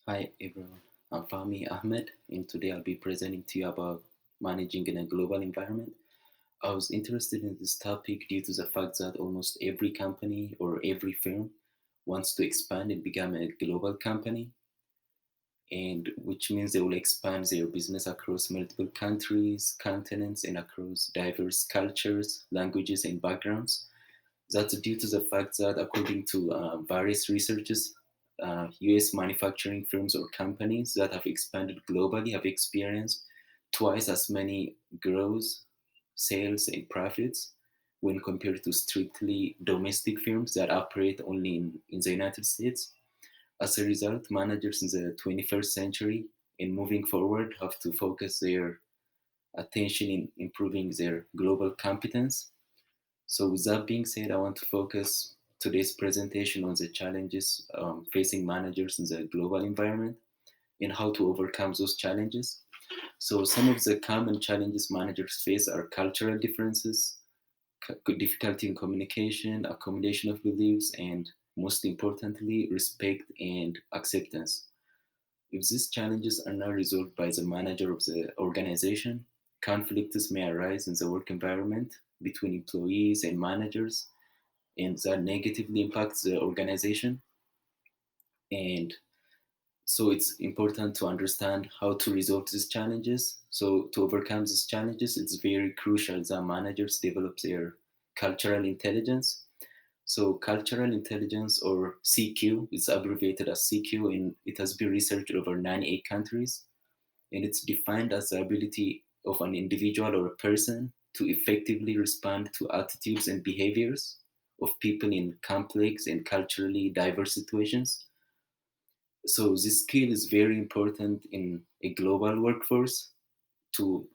Hi everyone, I'm Fahmi Ahmed, and today I'll be presenting to you about managing in a global environment. I was interested in this topic due to the fact that almost every company or every firm wants to expand and become a global company, and which means they will expand their business across multiple countries, continents, and across diverse cultures, languages, and backgrounds. That's due to the fact that, according to various researches, US manufacturing firms or companies that have expanded globally have experienced twice as many growth, sales, and profits when compared to strictly domestic firms that operate only in the United States. As a result, managers in the 21st century and moving forward have to focus their attention in improving their global competence. So, with that being said, I want to focus today's presentation on the challenges facing managers in the global environment and how to overcome those challenges. So, some of the common challenges managers face are cultural differences, difficulty in communication, accommodation of beliefs, and most importantly, respect and acceptance. If these challenges are not resolved by the manager of the organization, conflicts may arise in the work environment between employees and managers, and that negatively impacts the organization. And so it's important to understand how to resolve these challenges. So to overcome these challenges, it's very crucial that managers develop their cultural intelligence. So cultural intelligence, or CQ, is abbreviated as CQ, and it has been researched over 98 countries. And it's defined as the ability of an individual or a person to effectively respond to attitudes and behaviors of people in complex and culturally diverse situations. So this skill is very important in a global workforce to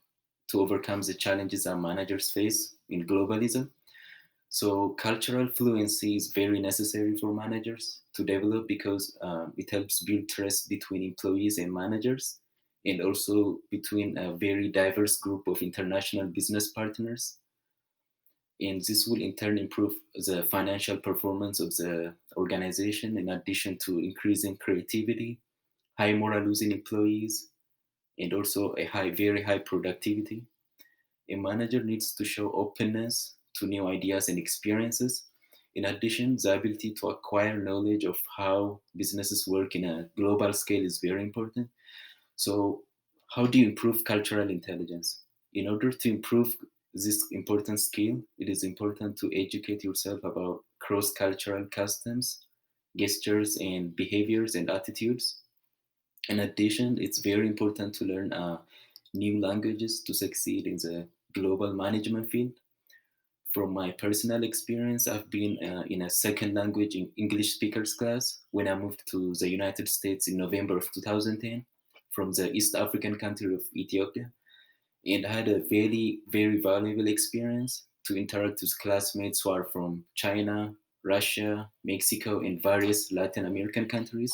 to overcome the challenges that managers face in globalism. So cultural fluency is very necessary for managers to develop because it helps build trust between employees and managers, and also between a very diverse group of international business partners. And this will in turn improve the financial performance of the organization, in addition to increasing creativity, high morale within employees, and also very high productivity. A manager needs to show openness to new ideas and experiences. In addition, the ability to acquire knowledge of how businesses work in a global scale is very important. So, how do you improve cultural intelligence? In order to improve this important skill, it is important to educate yourself about cross cultural customs, gestures, and behaviors and attitudes. In addition, it's very important to learn new languages to succeed in the global management field. From my personal experience, I've been in a second language in English speakers class when I moved to the United States in November of 2010 from the East African country of Ethiopia. And I had a very, very valuable experience to interact with classmates who are from China, Russia, Mexico, and various Latin American countries.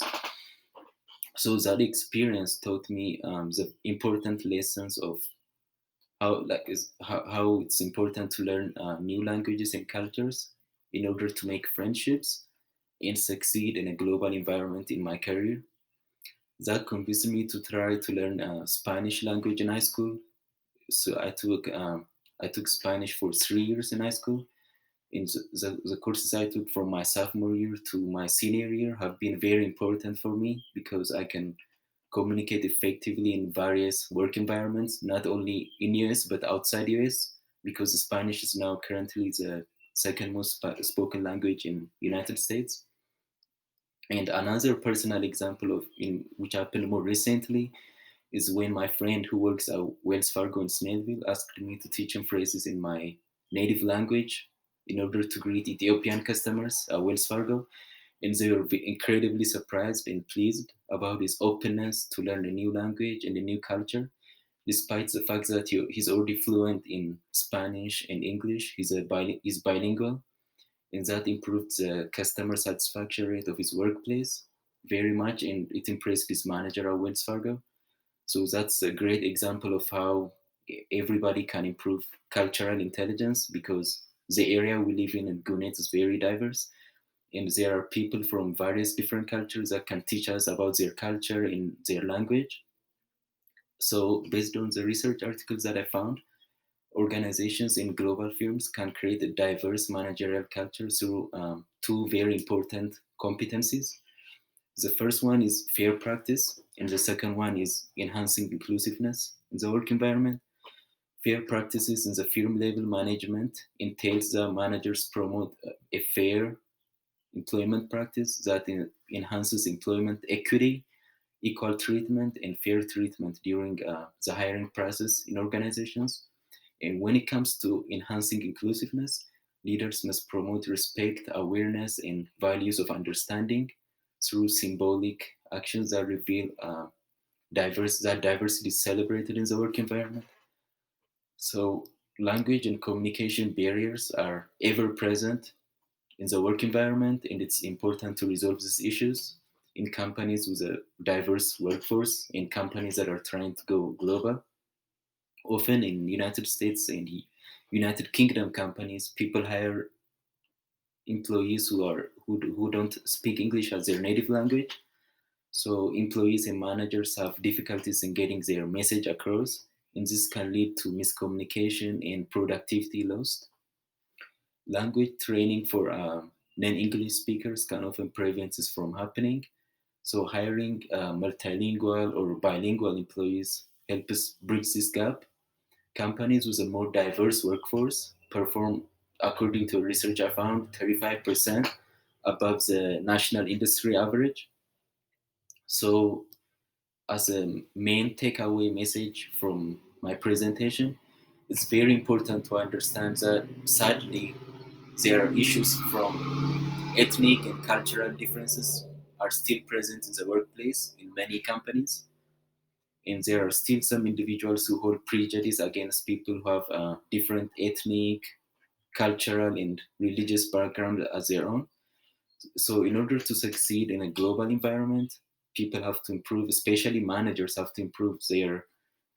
So that experience taught me the important lessons of how it's important to learn new languages and cultures in order to make friendships and succeed in a global environment in my career. That convinced me to try to learn Spanish language in high school. So I took Spanish for 3 years in high school. In the courses I took from my sophomore year to my senior year have been very important for me because I can communicate effectively in various work environments, not only in US but outside US, because Spanish is now currently the second most spoken language in United States. And another personal example of in which happened more recently is when my friend who works at Wells Fargo in Snellville asked me to teach him phrases in my native language in order to greet Ethiopian customers at Wells Fargo. And they were incredibly surprised and pleased about his openness to learn a new language and a new culture, despite the fact that he's already fluent in Spanish and English. He's bilingual, and that improved the customer satisfaction rate of his workplace very much, and it impressed his manager at Wells Fargo. So that's a great example of how everybody can improve cultural intelligence because the area we live in Gwinnett is very diverse. and there are people from various different cultures that can teach us about their culture in their language. So, based on the research articles that I found, organizations in global firms can create a diverse managerial culture through two very important competencies. The first one is fair practice, and the second one is enhancing inclusiveness in the work environment. Fair practices in the firm level management entails the managers promote a fair employment practice that enhances employment equity, equal treatment, and fair treatment during the hiring process in organizations. And when it comes to enhancing inclusiveness, leaders must promote respect, awareness, and values of understanding through symbolic actions that reveal that diversity is celebrated in the work environment. So, language and communication barriers are ever present in the work environment, and it's important to resolve these issues in companies with a diverse workforce, in companies that are trying to go global. Often in United States and United Kingdom companies, people hire employees who don't speak English as their native language. So employees and managers have difficulties in getting their message across, and this can lead to miscommunication and productivity loss. Language training for non-English speakers can often prevent this from happening. So hiring multilingual or bilingual employees helps bridge this gap. Companies with a more diverse workforce perform, according to research I found, 35% above the national industry average. So, as a main takeaway message from my presentation, it's very important to understand that sadly, there are issues from ethnic and cultural differences are still present in the workplace in many companies. And there are still some individuals who hold prejudice against people who have different ethnic, cultural, and religious background as their own. So, in order to succeed in a global environment, people have to improve, especially managers have to improve their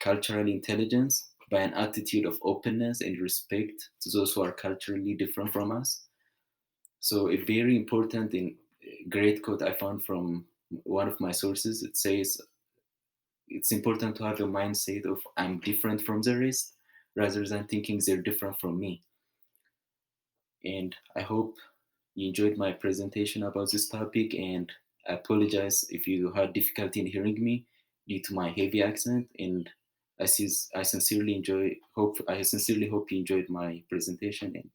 cultural intelligence by an attitude of openness and respect to those who are culturally different from us. So, a very important and great quote I found from one of my sources, it says, it's important to have a mindset of I'm different from the rest rather than thinking they're different from me. And I hope you enjoyed my presentation about this topic. And I apologize if you had difficulty in hearing me due to my heavy accent. And I sincerely hope you enjoyed my presentation. And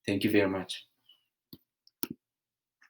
thank you very much.